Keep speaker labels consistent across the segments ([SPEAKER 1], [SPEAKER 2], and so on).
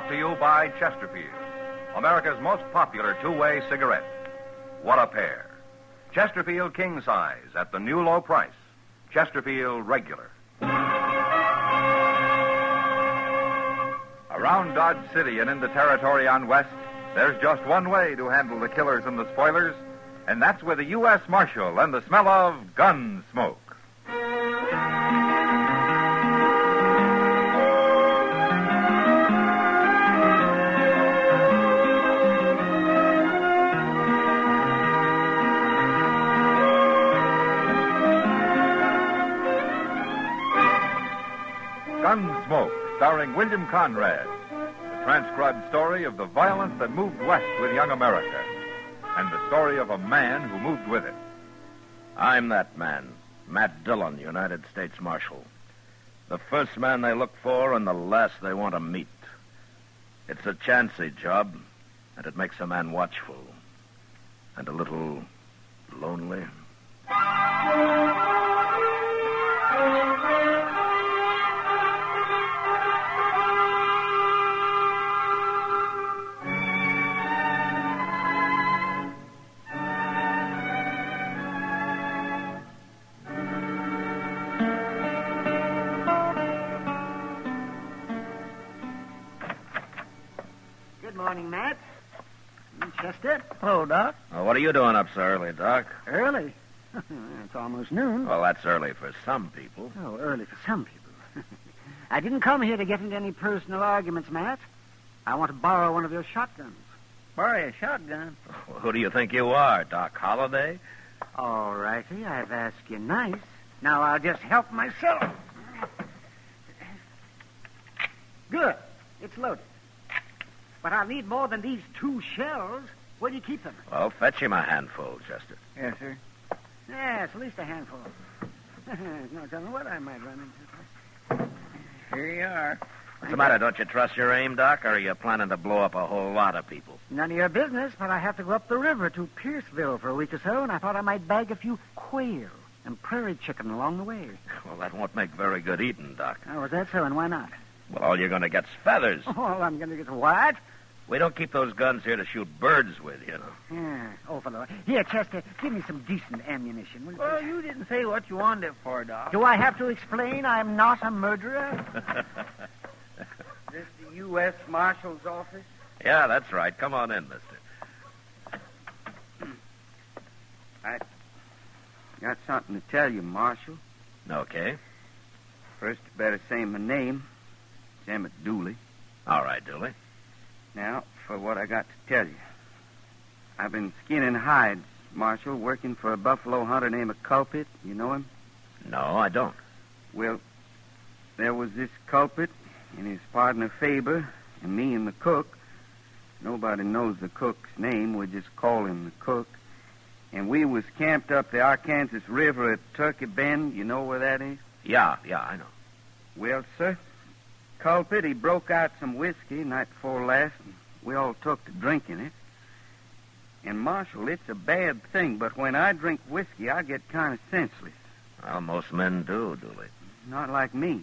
[SPEAKER 1] to you by Chesterfield, America's most popular two-way cigarette. What a pair. Chesterfield King Size at the new low price. Chesterfield Regular. Around Dodge City and in the territory on West, there's just one way to handle the killers and the spoilers, and that's with a U.S. Marshal and the smell of Gunsmoke. Gunsmoke, starring William Conrad, the transcribed story of the violence that moved west with young America, and the story of a man who moved with it.
[SPEAKER 2] I'm that man, Matt Dillon, United States Marshal. The first man they look for and the last they want to meet. It's a chancy job, and it makes a man watchful and a little lonely.
[SPEAKER 3] Good morning, Matt. Chester.
[SPEAKER 4] Hello, Doc.
[SPEAKER 2] Well, what are you doing up so early, Doc?
[SPEAKER 3] Early? It's almost noon.
[SPEAKER 2] Well, that's early for some people.
[SPEAKER 3] Oh, early for some people. I didn't come here to get into any personal arguments, Matt. I want to borrow one of your shotguns.
[SPEAKER 4] Borrow a shotgun?
[SPEAKER 2] Who do you think you are, Doc Holliday?
[SPEAKER 3] All righty, I've asked you nice. Now I'll just help myself. Good. It's loaded. But I'll need more than these 2 shells. Where do you keep them?
[SPEAKER 2] Well, fetch him a handful, Chester.
[SPEAKER 4] Yes, sir.
[SPEAKER 3] Yes, at least a handful. No telling what I might run into.
[SPEAKER 4] Here you are.
[SPEAKER 2] What's the matter? Don't you trust your aim, Doc, or are you planning to blow up a whole lot of people?
[SPEAKER 3] None of your business, but I have to go up the river to Pierceville for a week or so, and I thought I might bag a few quail and prairie chicken along the way.
[SPEAKER 2] Well, that won't make very good eating, Doc.
[SPEAKER 3] Oh, is that so, and why not?
[SPEAKER 2] Well, all you're going to get's feathers.
[SPEAKER 3] Oh, I'm going to get what?
[SPEAKER 2] We don't keep those guns here to shoot birds with, you know.
[SPEAKER 3] Yeah. Oh, fellow. Here, Chester, give me some decent ammunition. Will you
[SPEAKER 4] Well,
[SPEAKER 3] please?
[SPEAKER 4] you didn't say what you wanted it for, Doc.
[SPEAKER 3] Do I have to explain I'm not a murderer?
[SPEAKER 4] This the U.S. Marshal's office?
[SPEAKER 2] Yeah, that's right. Come on in, mister.
[SPEAKER 5] I got something to tell you, Marshal.
[SPEAKER 2] Okay.
[SPEAKER 5] First, you better say my name. It's Emmett Dooley.
[SPEAKER 2] All right, Dooley.
[SPEAKER 5] Now, for what I got to tell you. I've been skinning hides, Marshal, working for a buffalo hunter named Culprit. You know him?
[SPEAKER 2] No, I don't.
[SPEAKER 5] Well, there was this Culprit and his partner Faber and me and the cook. Nobody knows the cook's name. We just call him the cook. And we was camped up the Arkansas River at Turkey Bend. You know where that is?
[SPEAKER 2] Yeah, I know.
[SPEAKER 5] Well, sir, Culprit, he broke out some whiskey night before last, and we all took to drinking it. And, Marshal, it's a bad thing, but when I drink whiskey, I get kind of senseless.
[SPEAKER 2] Well, most men do, Dooley.
[SPEAKER 5] Not like me.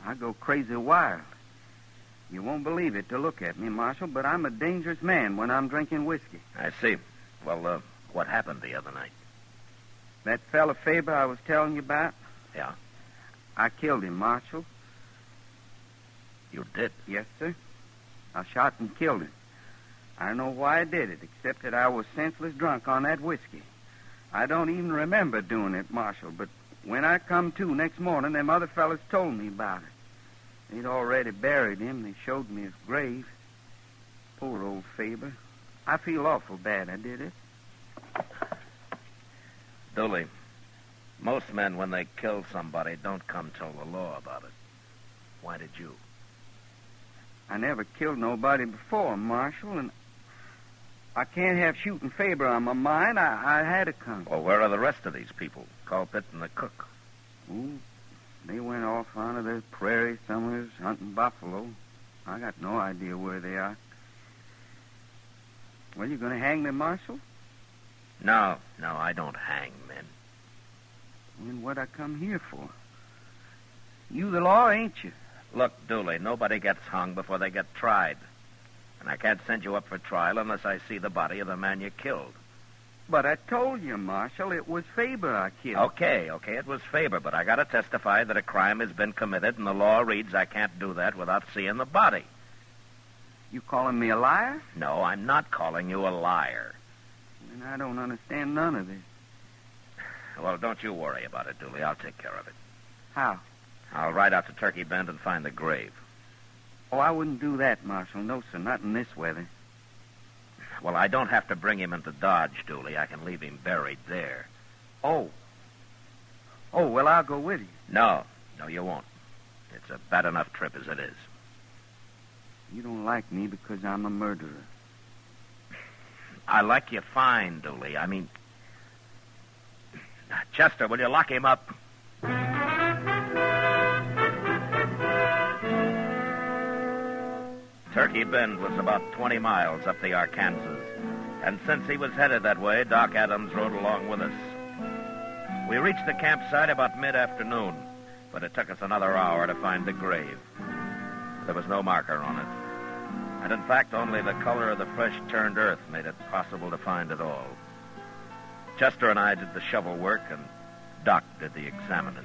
[SPEAKER 5] I go crazy wild. You won't believe it to look at me, Marshal, but I'm a dangerous man when I'm drinking whiskey.
[SPEAKER 2] I see. Well, what happened the other night?
[SPEAKER 5] That fella Faber I was telling you about?
[SPEAKER 2] Yeah?
[SPEAKER 5] I killed him, Marshal.
[SPEAKER 2] You did?
[SPEAKER 5] Yes, sir. I shot and killed him. I don't know why I did it, except that I was senseless drunk on that whiskey. I don't even remember doing it, Marshal, but when I come to next morning, them other fellas told me about it. They'd already buried him. They showed me his grave. Poor old Faber. I feel awful bad I did it.
[SPEAKER 2] Dooley, most men, when they kill somebody, don't come tell the law about it. Why did you?
[SPEAKER 5] I never killed nobody before, Marshal, and I can't have shooting Faber on my mind. I had to come.
[SPEAKER 2] Well, where are the rest of these people? Culprit and the cook.
[SPEAKER 5] Ooh, they went off onto the prairie somewhere hunting buffalo. I got no idea where they are. Well, you going to hang them, Marshal?
[SPEAKER 2] No, I don't hang men.
[SPEAKER 5] Then what I come here for? You the law, ain't you?
[SPEAKER 2] Look, Dooley, nobody gets hung before they get tried. And I can't send you up for trial unless I see the body of the man you killed.
[SPEAKER 5] But I told you, Marshal, it was Faber I killed.
[SPEAKER 2] Okay, it was Faber, but I got to testify that a crime has been committed, and the law reads I can't do that without seeing the body.
[SPEAKER 5] You calling me a liar?
[SPEAKER 2] No, I'm not calling you a liar.
[SPEAKER 5] And I don't understand none of this.
[SPEAKER 2] Well, don't you worry about it, Dooley. I'll take care of it.
[SPEAKER 5] How?
[SPEAKER 2] I'll ride out to Turkey Bend and find the grave.
[SPEAKER 5] Oh, I wouldn't do that, Marshal. No, sir, not in this weather.
[SPEAKER 2] Well, I don't have to bring him into Dodge, Dooley. I can leave him buried there.
[SPEAKER 5] Oh. Oh, well, I'll go with you.
[SPEAKER 2] No, you won't. It's a bad enough trip as it is.
[SPEAKER 5] You don't like me because I'm a murderer.
[SPEAKER 2] I like you fine, Dooley. I mean... Chester, will you lock him up? Turkey Bend was about 20 miles up the Arkansas, and since he was headed that way, Doc Adams rode along with us. We reached the campsite about mid-afternoon, but it took us another hour to find the grave. There was no marker on it, and in fact, only the color of the fresh-turned earth made it possible to find it all. Chester and I did the shovel work, and Doc did the examining.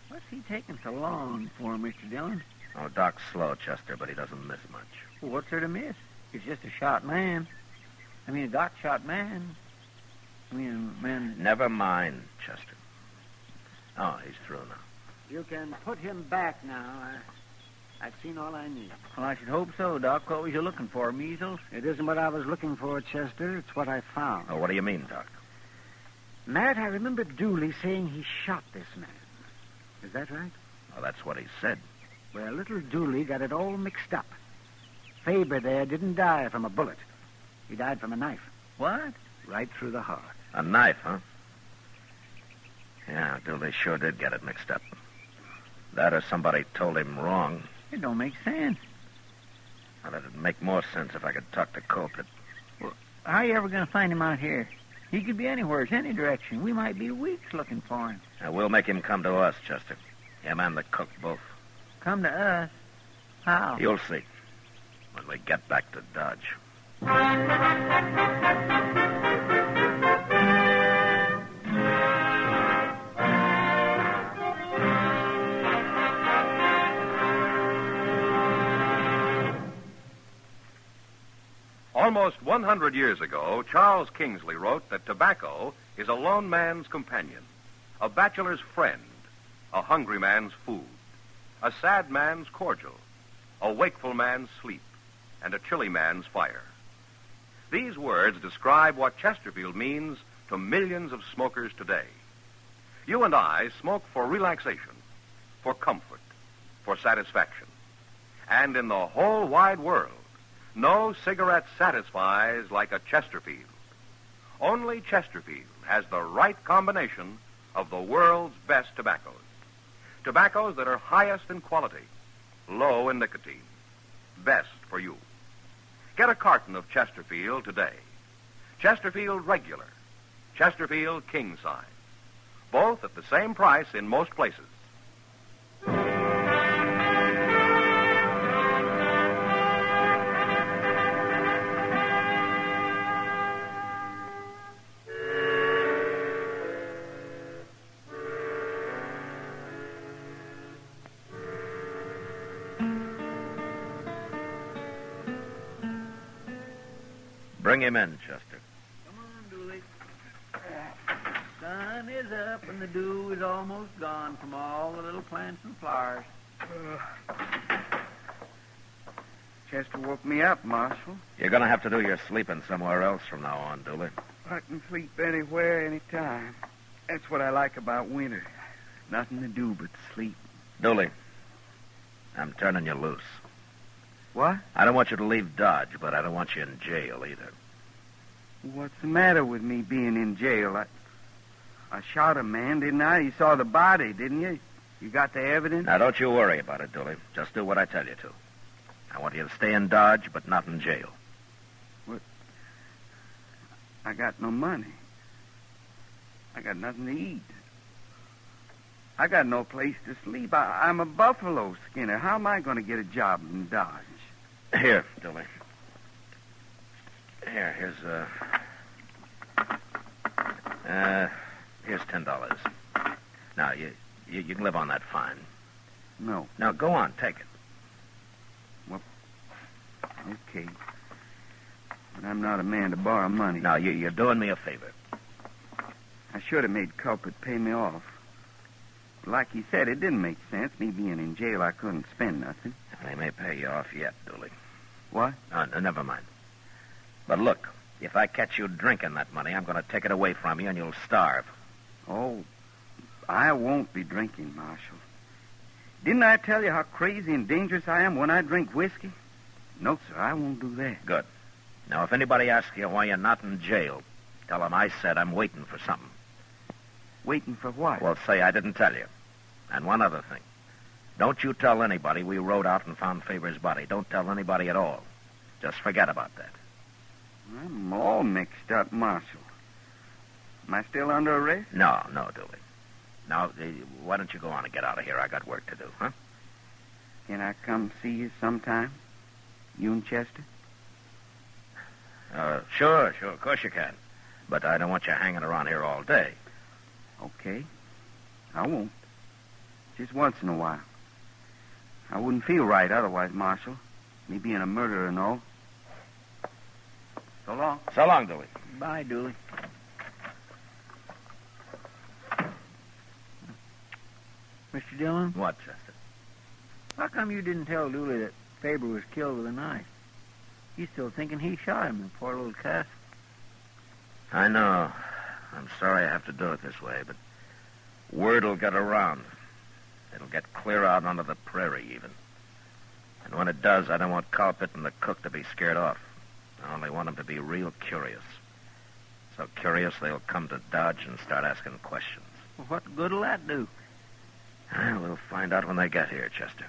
[SPEAKER 4] What's he taking so long for, Mr. Dillon?
[SPEAKER 2] Oh, Doc's slow, Chester, but he doesn't miss much.
[SPEAKER 4] Well, what's there to miss? He's just a shot man. I mean, a Doc-shot man. I mean, a man...
[SPEAKER 2] Never mind, Chester. Oh, he's through now.
[SPEAKER 3] You can put him back now. I've seen all I need.
[SPEAKER 4] Well, I should hope so, Doc. What was you looking for, measles?
[SPEAKER 3] It isn't what I was looking for, Chester. It's what I found.
[SPEAKER 2] Oh, what do you mean, Doc?
[SPEAKER 3] Matt, I remember Dooley saying he shot this man. Is that right?
[SPEAKER 2] Well, that's what he said.
[SPEAKER 3] Well, little Dooley got it all mixed up. Faber there didn't die from a bullet. He died from a knife.
[SPEAKER 4] What?
[SPEAKER 3] Right through the heart.
[SPEAKER 2] A knife, huh? Yeah, Dooley sure did get it mixed up. That or somebody told him wrong.
[SPEAKER 4] It don't make sense.
[SPEAKER 2] Well, it'd make more sense if I could talk to Colquitt.
[SPEAKER 4] Well, how are you ever going to find him out here? He could be anywhere, any direction. We might be weeks looking for him.
[SPEAKER 2] Now, we'll make him come to us, Chester. Him and the cook both.
[SPEAKER 4] Come to us? How?
[SPEAKER 2] You'll see. When we get back to Dodge.
[SPEAKER 1] Almost 100 years ago, Charles Kingsley wrote that tobacco is a lone man's companion, a bachelor's friend, a hungry man's food, a sad man's cordial, a wakeful man's sleep, and a chilly man's fire. These words describe what Chesterfield means to millions of smokers today. You and I smoke for relaxation, for comfort, for satisfaction. And in the whole wide world, no cigarette satisfies like a Chesterfield. Only Chesterfield has the right combination of the world's best tobaccos. Tobaccos that are highest in quality, low in nicotine. Best for you. Get a carton of Chesterfield today. Chesterfield Regular. Chesterfield King Size. Both at the same price in most places.
[SPEAKER 2] Bring him in, Chester.
[SPEAKER 4] Come on, Dooley. The sun is up and the dew is almost gone from all the little plants and flowers.
[SPEAKER 5] Chester woke me up, Marshal.
[SPEAKER 2] You're going to have to do your sleeping somewhere else from now on, Dooley.
[SPEAKER 5] I can sleep anywhere, anytime. That's what I like about winter. Nothing to do but sleep.
[SPEAKER 2] Dooley, I'm turning you loose.
[SPEAKER 5] What?
[SPEAKER 2] I don't want you to leave Dodge, but I don't want you in jail either.
[SPEAKER 5] What's the matter with me being in jail? I shot a man, didn't I? You saw the body, didn't you? You got the evidence?
[SPEAKER 2] Now, don't you worry about it, Dooley. Just do what I tell you to. I want you to stay in Dodge, but not in jail.
[SPEAKER 5] What? I got no money. I got nothing to eat. I got no place to sleep. I'm a buffalo skinner. How am I going to get a job in Dodge?
[SPEAKER 2] Here, Dooley. Here's $10. Now, you can live on that fine.
[SPEAKER 5] No.
[SPEAKER 2] Now, go on, take it.
[SPEAKER 5] Okay. But I'm not a man to borrow money.
[SPEAKER 2] Now, you're doing me a favor.
[SPEAKER 5] I should have made Culprit pay me off. Like he said, it didn't make sense. Me being in jail, I couldn't spend nothing.
[SPEAKER 2] They may pay you off yet, Dooley.
[SPEAKER 5] What?
[SPEAKER 2] Never mind. But look, if I catch you drinking that money, I'm going to take it away from you and you'll starve.
[SPEAKER 5] Oh, I won't be drinking, Marshal. Didn't I tell you how crazy and dangerous I am when I drink whiskey? No, sir, I won't do that.
[SPEAKER 2] Good. Now, if anybody asks you why you're not in jail, tell them I said I'm waiting for something.
[SPEAKER 5] Waiting for what?
[SPEAKER 2] Well, say I didn't tell you. And one other thing. Don't you tell anybody we rode out and found Faber's body. Don't tell anybody at all. Just forget about that.
[SPEAKER 5] I'm all mixed up, Marshal. Am I still under arrest?
[SPEAKER 2] No, Dooley. Now, why don't you go on and get out of here? I got work to do, huh?
[SPEAKER 5] Can I come see you sometime? You and Chester?
[SPEAKER 2] Sure, of course you can. But I don't want you hanging around here all day.
[SPEAKER 5] Okay. I won't. Just once in a while. I wouldn't feel right otherwise, Marshal. Me being a murderer and all. So long.
[SPEAKER 2] So long, Dooley.
[SPEAKER 4] Bye, Dooley. Mr. Dillon?
[SPEAKER 2] What, Chester?
[SPEAKER 4] How come you didn't tell Dooley that Faber was killed with a knife? He's still thinking he shot him, the poor little cuss.
[SPEAKER 2] I know. I'm sorry I have to do it this way, but word will get around. It'll get clear out onto the prairie, even. And when it does, I don't want Culprit and the cook to be scared off. I only want them to be real curious. So curious, they'll come to Dodge and start asking questions.
[SPEAKER 4] Well, what good'll that do?
[SPEAKER 2] Well, we'll find out when they get here, Chester.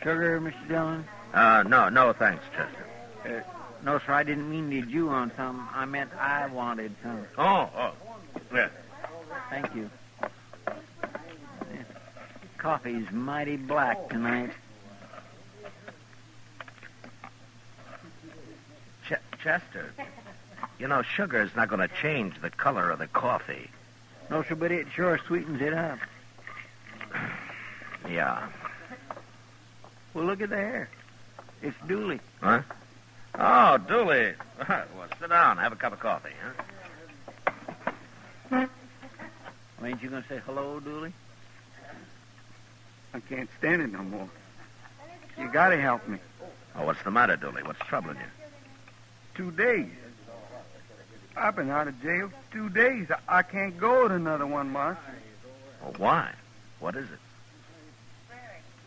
[SPEAKER 4] Sugar, Mr. Dillon?
[SPEAKER 2] No, thanks, Chester.
[SPEAKER 4] No, sir, I didn't mean need you on some. I meant I wanted some.
[SPEAKER 2] Oh, yeah.
[SPEAKER 4] Thank you. This coffee's mighty black tonight.
[SPEAKER 2] Chester, you know, sugar is not going to change the color of the coffee.
[SPEAKER 4] No, sir, but it sure sweetens it up.
[SPEAKER 2] Yeah.
[SPEAKER 4] Well, look at there. It's Dooley.
[SPEAKER 2] Huh? Oh, Dooley. Well, sit down. Have a cup of coffee, huh?
[SPEAKER 4] Well, ain't you going to say hello, Dooley?
[SPEAKER 5] I can't stand it no more. You got to help me.
[SPEAKER 2] Oh, what's the matter, Dooley? What's troubling you?
[SPEAKER 5] 2 days. I've been out of jail 2 days. I can't go to another one, Marshal.
[SPEAKER 2] Well, why? What is it?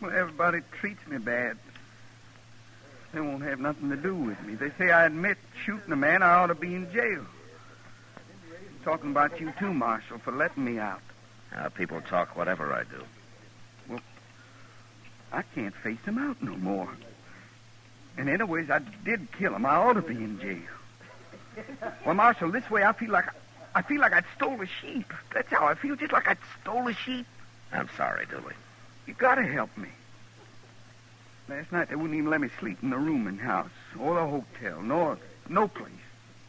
[SPEAKER 5] Well, everybody treats me bad. They won't have nothing to do with me. They say I admit shooting a man, I ought to be in jail. I'm talking about you too, Marshal, for letting me out.
[SPEAKER 2] People talk whatever I do.
[SPEAKER 5] Well, I can't face him out no more. And anyways, I did kill him. I ought to be in jail. Well, Marshal, this way I feel like I'd stole a sheep. That's how I feel, just like I'd stole a sheep.
[SPEAKER 2] I'm sorry, Dooley.
[SPEAKER 5] You gotta help me. Last night they wouldn't even let me sleep in the room in house, or the hotel, nor no place.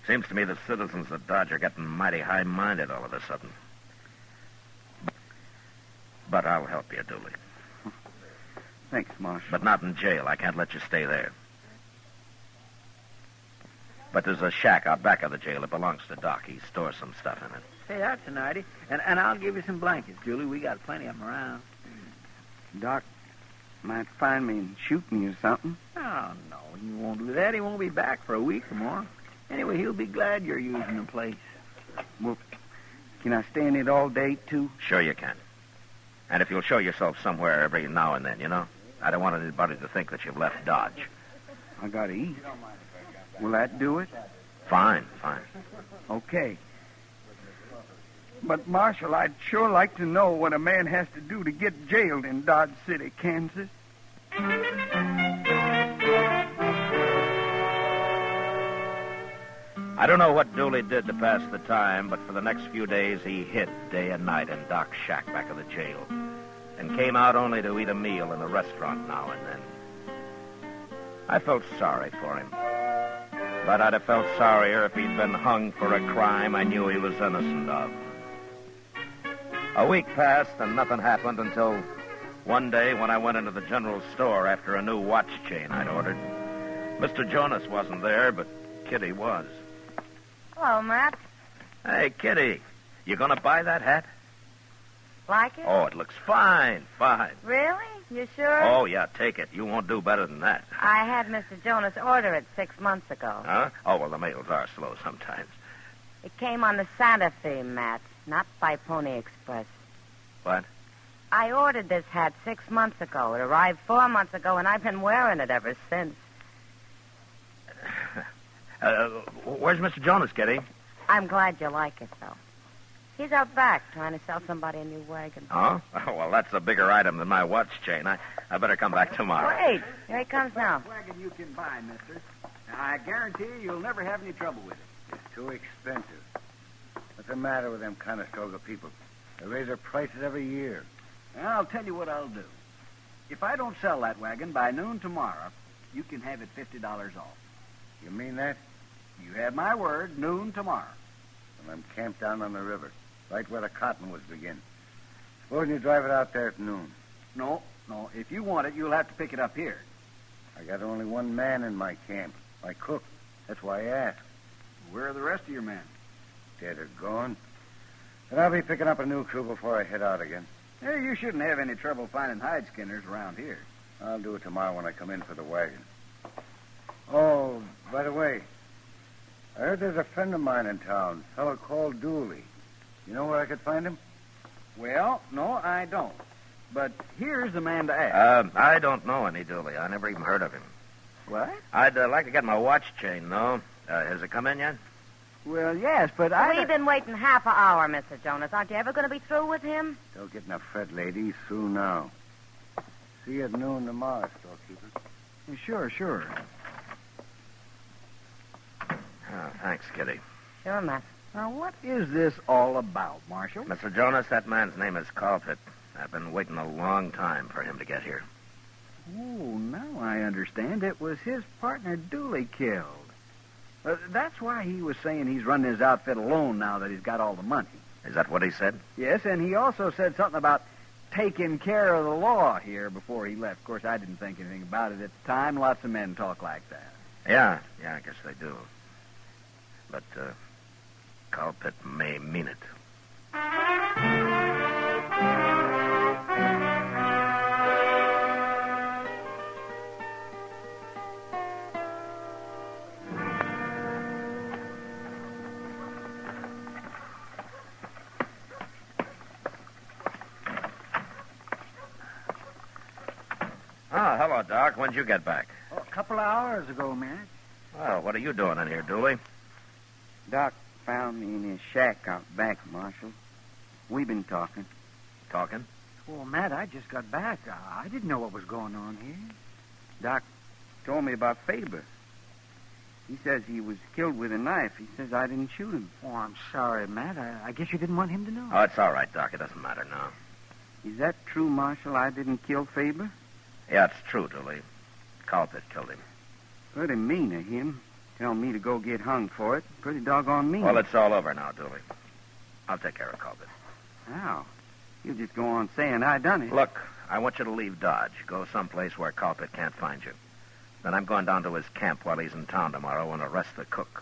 [SPEAKER 2] Seems to me the citizens of Dodge are getting mighty high-minded all of a sudden. But I'll help you, Dooley.
[SPEAKER 5] Thanks, Marshal.
[SPEAKER 2] But not in jail. I can't let you stay there. But there's a shack out back of the jail. It belongs to Doc. He stores some stuff in it.
[SPEAKER 4] Hey, that's a nighty. And I'll give you some blankets, Dooley. We got plenty of them around.
[SPEAKER 5] Doc might find me and shoot me or something.
[SPEAKER 4] Oh, no, he won't do that. He won't be back for a week or more. Anyway, he'll be glad you're using the place.
[SPEAKER 5] Well, can I stay in it all day, too?
[SPEAKER 2] Sure you can. And if you'll show yourself somewhere every now and then, you know? I don't want anybody to think that you've left Dodge.
[SPEAKER 5] I gotta eat. Will that do it?
[SPEAKER 2] Fine, fine.
[SPEAKER 5] Okay. But, Marshal, I'd sure like to know what a man has to do to get jailed in Dodge City, Kansas.
[SPEAKER 2] I don't know what Dooley did to pass the time, but for the next few days he hid day and night in Doc's shack back of the jail and came out only to eat a meal in a restaurant now and then. I felt sorry for him, but I'd have felt sorrier if he'd been hung for a crime I knew he was innocent of. A week passed and nothing happened until one day when I went into the general store after a new watch chain I'd ordered. Mr. Jonas wasn't there, but Kitty was.
[SPEAKER 6] Hello, Matt.
[SPEAKER 2] Hey, Kitty, you going to buy that hat?
[SPEAKER 6] Like it?
[SPEAKER 2] Oh, it looks fine, fine.
[SPEAKER 6] Really? You sure?
[SPEAKER 2] Oh, yeah, take it. You won't do better than that.
[SPEAKER 6] I had Mr. Jonas order it 6 months ago.
[SPEAKER 2] Huh? Oh, well, the mails are slow sometimes.
[SPEAKER 6] It came on the Santa Fe, Matt, not by Pony Express.
[SPEAKER 2] What?
[SPEAKER 6] I ordered this hat 6 months ago. It arrived 4 months ago, and I've been wearing it ever since.
[SPEAKER 2] Where's Mr. Jonas, Kitty?
[SPEAKER 6] I'm glad you like it, though. He's out back trying to sell somebody a new wagon.
[SPEAKER 2] Oh? Well, that's a bigger item than my watch chain. I better come back tomorrow.
[SPEAKER 6] Wait, here he comes now.
[SPEAKER 4] Wagon you can buy, mister. I guarantee you'll never have any trouble with it.
[SPEAKER 3] It's too expensive. What's the matter with them Conestoga people? They raise their prices every year.
[SPEAKER 4] Well, I'll tell you what I'll do. If I don't sell that wagon by noon tomorrow, you can have it $50 off.
[SPEAKER 3] You mean that?
[SPEAKER 4] You have my word, noon tomorrow.
[SPEAKER 3] Well, I'm camped down on the river, right where the cottonwoods begin. Suppose you drive it out there at noon.
[SPEAKER 4] No. If you want it, you'll have to pick it up here.
[SPEAKER 3] I got only one man in my camp, my cook. That's why I asked.
[SPEAKER 4] Where are the rest of your men?
[SPEAKER 3] Dead or gone. But I'll be picking up a new crew before I head out again.
[SPEAKER 4] Hey, you shouldn't have any trouble finding hide skinners around here.
[SPEAKER 3] I'll do it tomorrow when I come in for the wagon. Oh, by the way, I heard there's a friend of mine in town, a fellow called Dooley. You know where I could find him?
[SPEAKER 4] Well, no, I don't. But here's the man to ask.
[SPEAKER 2] I don't know any Dooley. I never even heard of him.
[SPEAKER 4] What?
[SPEAKER 2] I'd like to get my watch chain, though. Has it come in yet?
[SPEAKER 4] Well, yes, but
[SPEAKER 6] We've been waiting half an hour, Mr. Jonas. Aren't you ever going to be through with him?
[SPEAKER 3] Don't get in a fret, lady. He's through now. See you at noon tomorrow, storekeeper.
[SPEAKER 4] Sure.
[SPEAKER 2] Oh, thanks, Kitty.
[SPEAKER 6] Sure, Matt.
[SPEAKER 4] Now, what is this all about, Marshal?
[SPEAKER 2] Mr. Jonas, that man's name is Colpit. I've been waiting a long time for him to get here.
[SPEAKER 4] Oh, now I understand. It was his partner Dooley killed. That's why he was saying he's running his outfit alone now that he's got all the money.
[SPEAKER 2] Is that what he said?
[SPEAKER 4] Yes, and he also said something about taking care of the law here before he left. Of course, I didn't think anything about it at the time. Lots of men talk like that.
[SPEAKER 2] Yeah, I guess they do. But, Colpit may mean it. Oh, hello, Doc. When'd you get back?
[SPEAKER 3] Oh, a couple of hours ago, man.
[SPEAKER 2] Well, what are you doing in here, Dooley?
[SPEAKER 5] Doc found me in his shack out back, Marshal. We've been talking.
[SPEAKER 2] Talking?
[SPEAKER 3] Well, Matt, I just got back. I didn't know what was going on here.
[SPEAKER 5] Doc told me about Faber. He says he was killed with a knife. He says I didn't shoot him.
[SPEAKER 3] Oh, I'm sorry, Matt. I guess you didn't want him to know.
[SPEAKER 2] Oh, it's all right, Doc. It doesn't matter now.
[SPEAKER 5] Is that true, Marshal? I didn't kill Faber?
[SPEAKER 2] Yeah, it's true, Dooley. Colpit killed him.
[SPEAKER 5] Pretty mean of him. Tell me to go get hung for it. Pretty doggone mean.
[SPEAKER 2] Well, it's all over now, Dooley. I'll take care of Colpit.
[SPEAKER 5] How? You just go on saying I done it.
[SPEAKER 2] Look, I want you to leave Dodge. Go someplace where Colpit can't find you. Then I'm going down to his camp while he's in town tomorrow and arrest the cook.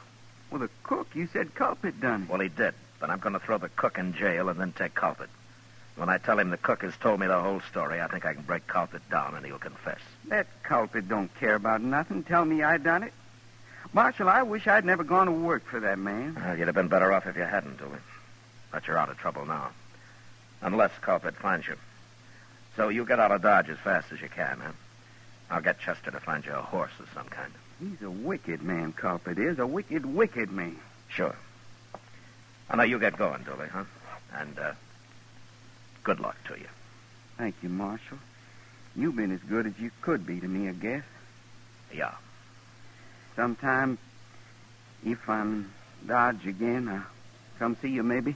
[SPEAKER 5] Well, the cook, you said Culpit done it.
[SPEAKER 2] Well, he did. But I'm going to throw the cook in jail and then take Colpit. When I tell him the cook has told me the whole story, I think I can break Colpit down and he'll confess.
[SPEAKER 5] That Culpit don't care about nothing. Tell me I done it. Marshal, I wish I'd never gone to work for that man.
[SPEAKER 2] Well, you'd have been better off if you hadn't, Dooley. But you're out of trouble now. Unless Colpit finds you. So you get out of Dodge as fast as you can, huh? I'll get Chester to find you a horse of some kind.
[SPEAKER 5] He's a wicked man, Culprit is. A wicked, wicked man.
[SPEAKER 2] Sure. Now, you get going, Dooley, huh? And, good luck to you.
[SPEAKER 5] Thank you, Marshal. You've been as good as you could be to me, I guess.
[SPEAKER 2] Yeah.
[SPEAKER 5] Sometime, if I'm Dodge again, I'll come see you, maybe.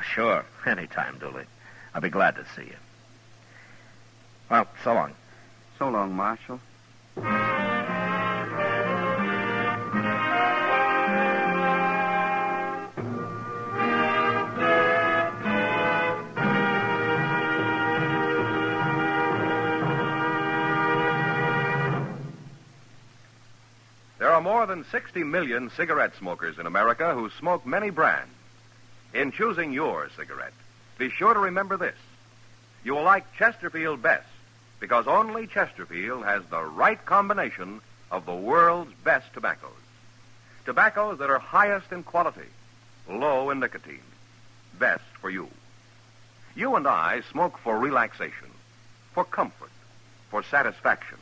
[SPEAKER 2] Sure. Anytime, Dooley. I'll be glad to see you. Well, so long.
[SPEAKER 5] So long, Marshal.
[SPEAKER 1] There are more than 60 million cigarette smokers in America who smoke many brands. In choosing your cigarette, be sure to remember this. You will like Chesterfield best because only Chesterfield has the right combination of the world's best tobaccos. Tobaccos that are highest in quality, low in nicotine, best for you. You and I smoke for relaxation, for comfort, for satisfaction.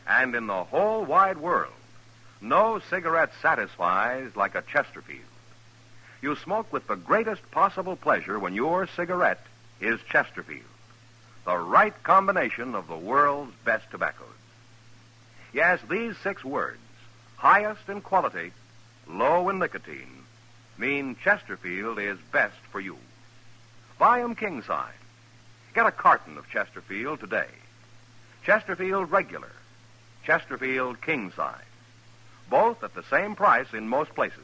[SPEAKER 1] And in the whole wide world, no cigarette satisfies like a Chesterfield. You smoke with the greatest possible pleasure when your cigarette is Chesterfield, the right combination of the world's best tobaccos. Yes, these 6 words, highest in quality, low in nicotine, mean Chesterfield is best for you. Buy 'em king size. Get a carton of Chesterfield today. Chesterfield regular, Chesterfield king size. Both at the same price in most places.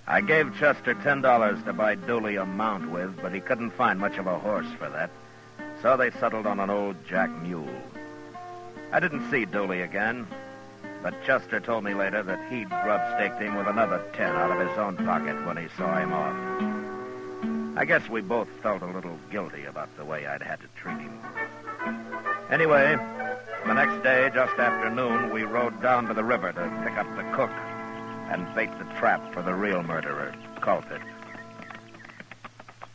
[SPEAKER 2] I gave Chester $10 to buy Dooley a mount with, but he couldn't find much of a horse for that. So they settled on an old jack mule. I didn't see Dooley again, but Chester told me later that he'd grub-staked him with another 10 out of his own pocket when he saw him off. I guess we both felt a little guilty about the way I'd had to treat him. Anyway, the next day, just after noon, we rode down to the river to pick up the cook and bait the trap for the real murderer, Culprit.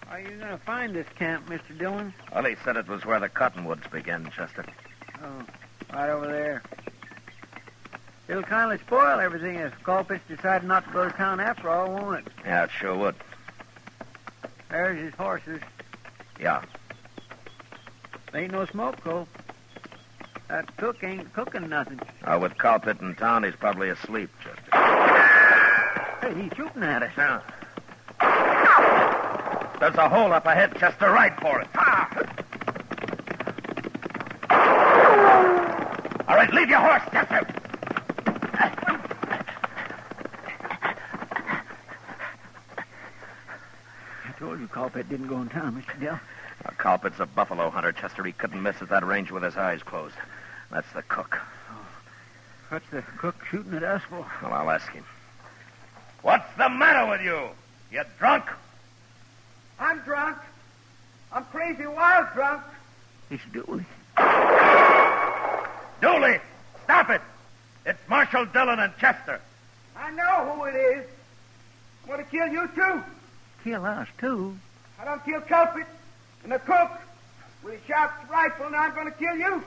[SPEAKER 4] Are you going to find this camp, Mr. Dillon?
[SPEAKER 2] Well, he said it was where the cottonwoods begin, Chester.
[SPEAKER 4] Oh, right over there. It'll kindly spoil everything if Culprit's decided not to go to town after all, won't it?
[SPEAKER 2] Yeah, it sure would.
[SPEAKER 4] There's his horses.
[SPEAKER 2] Yeah.
[SPEAKER 4] Ain't no smoke, Cole. That cook ain't cooking nothing.
[SPEAKER 2] With Culprit in town, he's probably asleep, Chester.
[SPEAKER 4] Hey, he's shooting at us.
[SPEAKER 2] Yeah. There's a hole up ahead, Chester. Right for it. All right, leave your horse, Chester.
[SPEAKER 4] I told you Culprit didn't go in town, Mr. Dillon.
[SPEAKER 2] Culprit's a buffalo hunter, Chester. He couldn't miss at that range with his eyes closed. That's the cook.
[SPEAKER 4] What's the cook shooting at us for?
[SPEAKER 2] Well, I'll ask him. What's the matter with you? You drunk?
[SPEAKER 5] I'm drunk. I'm crazy wild drunk.
[SPEAKER 4] It's Dooley.
[SPEAKER 2] Dooley, stop it. It's Marshal Dillon and Chester.
[SPEAKER 5] I know who it is. I'm going to kill you, too.
[SPEAKER 4] Kill us, too?
[SPEAKER 5] I don't kill Culprit and the cook with a sharp rifle, and I'm going to kill you.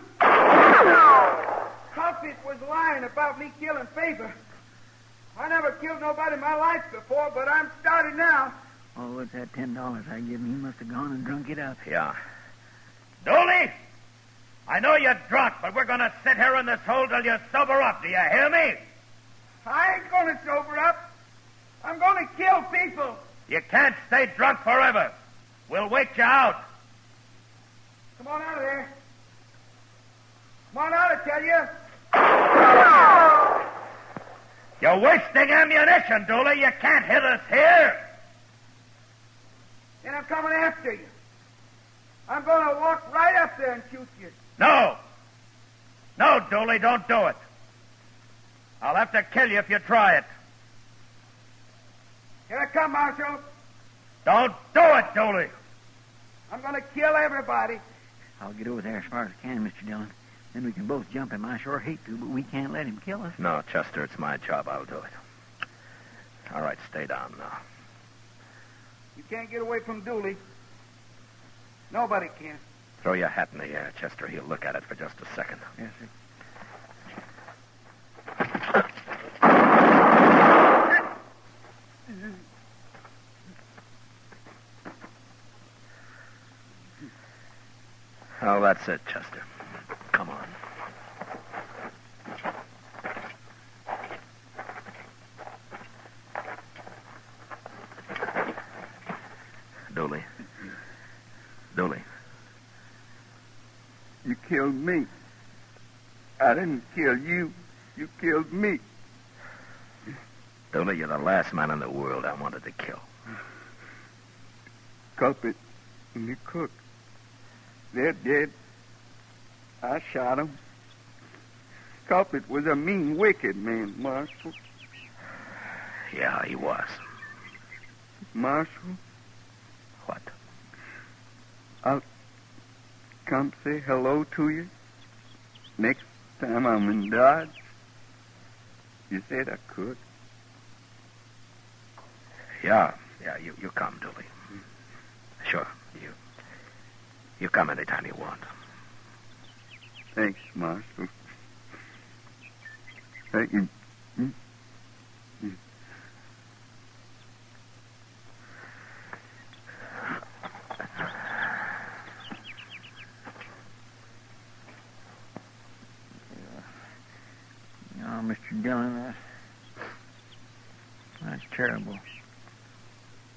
[SPEAKER 5] Culprit was lying about me killing Faber. I never killed nobody in my life before, but I'm starting now.
[SPEAKER 4] Oh, what's that $10 I give him? He must have gone and drunk it up.
[SPEAKER 2] Yeah. Dooley, I know you're drunk, but we're going to sit here in this hole till you sober up. Do you hear me?
[SPEAKER 5] I ain't going to sober up. I'm going to kill people.
[SPEAKER 2] You can't stay drunk forever. We'll wait you out.
[SPEAKER 5] Come on out of there. Come on out, I tell you.
[SPEAKER 2] You're wasting ammunition, Dooley. You can't hit us here.
[SPEAKER 5] Then I'm coming after you. I'm going to walk right up there and shoot you.
[SPEAKER 2] No. No, Dooley, don't do it. I'll have to kill you if you try it.
[SPEAKER 5] Here I come, Marshal.
[SPEAKER 2] Don't do it, Dooley.
[SPEAKER 5] I'm going to kill everybody.
[SPEAKER 4] I'll get over there as far as I can, Mr. Dillon. Then we can both jump him. I sure hate to, but we can't let him kill us.
[SPEAKER 2] No, Chester, it's my job. I'll do it. All right, stay down now.
[SPEAKER 5] You can't get away from Dooley. Nobody can.
[SPEAKER 2] Throw your hat in the air, Chester. He'll look at it for just a second.
[SPEAKER 4] Yes, sir.
[SPEAKER 2] Oh, that's it, Chester. Come on. Dooley. Dooley.
[SPEAKER 5] You killed me. I didn't kill you. You killed me.
[SPEAKER 2] Dooley, you're the last man in the world I wanted to kill.
[SPEAKER 5] Culprit and the cook. They're dead. I shot them. Culprit was a mean, wicked man, Marshal.
[SPEAKER 2] Yeah, he was.
[SPEAKER 5] Marshal,
[SPEAKER 2] What?
[SPEAKER 5] I'll come say hello to you next time I'm in Dodge. You said I could.
[SPEAKER 2] Yeah, you come, Dooley. Sure, you come anytime you want.
[SPEAKER 5] Thanks, Marshal. Thank you.
[SPEAKER 4] Oh, Mr. Dillon, that's terrible.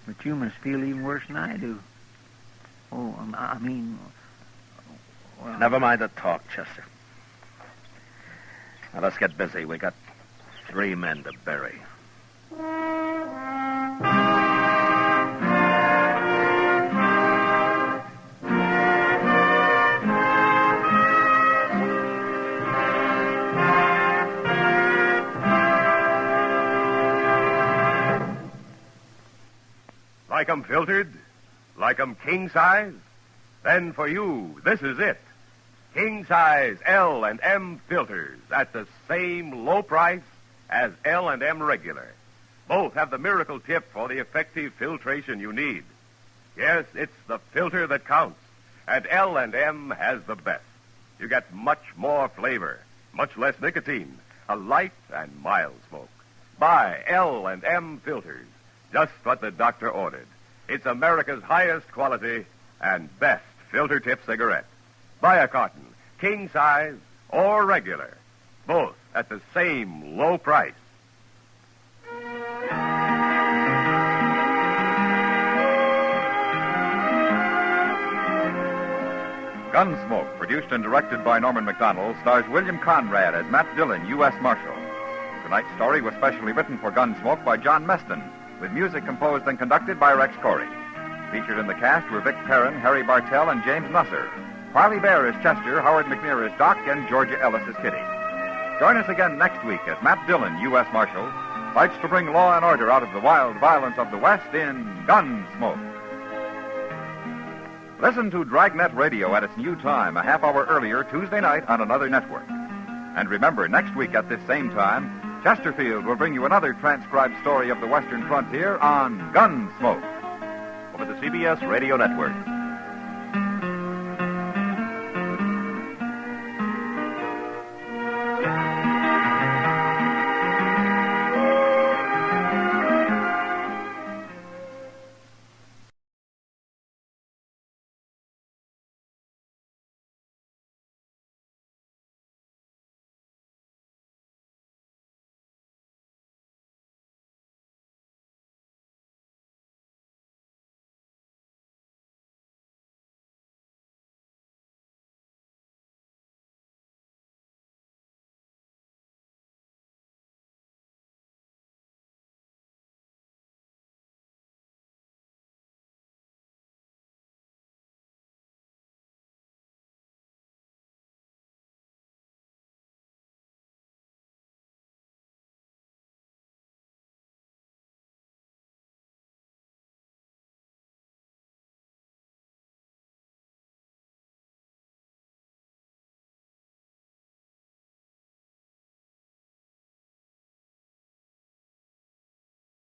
[SPEAKER 4] But you must feel even worse than I do. Oh, I mean... Well,
[SPEAKER 2] Never mind the talk, Chester. Now, let's get busy. We got 3 men to bury.
[SPEAKER 1] Like 'em filtered? Like 'em king size? Then for you, this is it. King size L&M filters at the same low price as L&M regular. Both have the miracle tip for the effective filtration you need. Yes, it's the filter that counts, and L&M has the best. You get much more flavor, much less nicotine, a light and mild smoke. Buy L&M filters, just what the doctor ordered. It's America's highest quality and best filter tip cigarette. Buy a carton, king size or regular, both at the same low price.
[SPEAKER 7] Gunsmoke, produced and directed by Norman McDonald, stars William Conrad as Matt Dillon, U.S. Marshal. Tonight's story was specially written for Gunsmoke by John Meston, with music composed and conducted by Rex Corey. Featured in the cast were Vic Perrin, Harry Bartell, and James Nusser. Parley Bear is Chester, Howard McNear is Doc, and Georgia Ellis is Kitty. Join us again next week as Matt Dillon, U.S. Marshal, fights to bring law and order out of the wild violence of the West in Gunsmoke. Listen to Dragnet Radio at its new time, a half hour earlier, Tuesday night on another network. And remember, next week at this same time, Chesterfield will bring you another transcribed story of the Western frontier on Gunsmoke. Over the CBS Radio Network.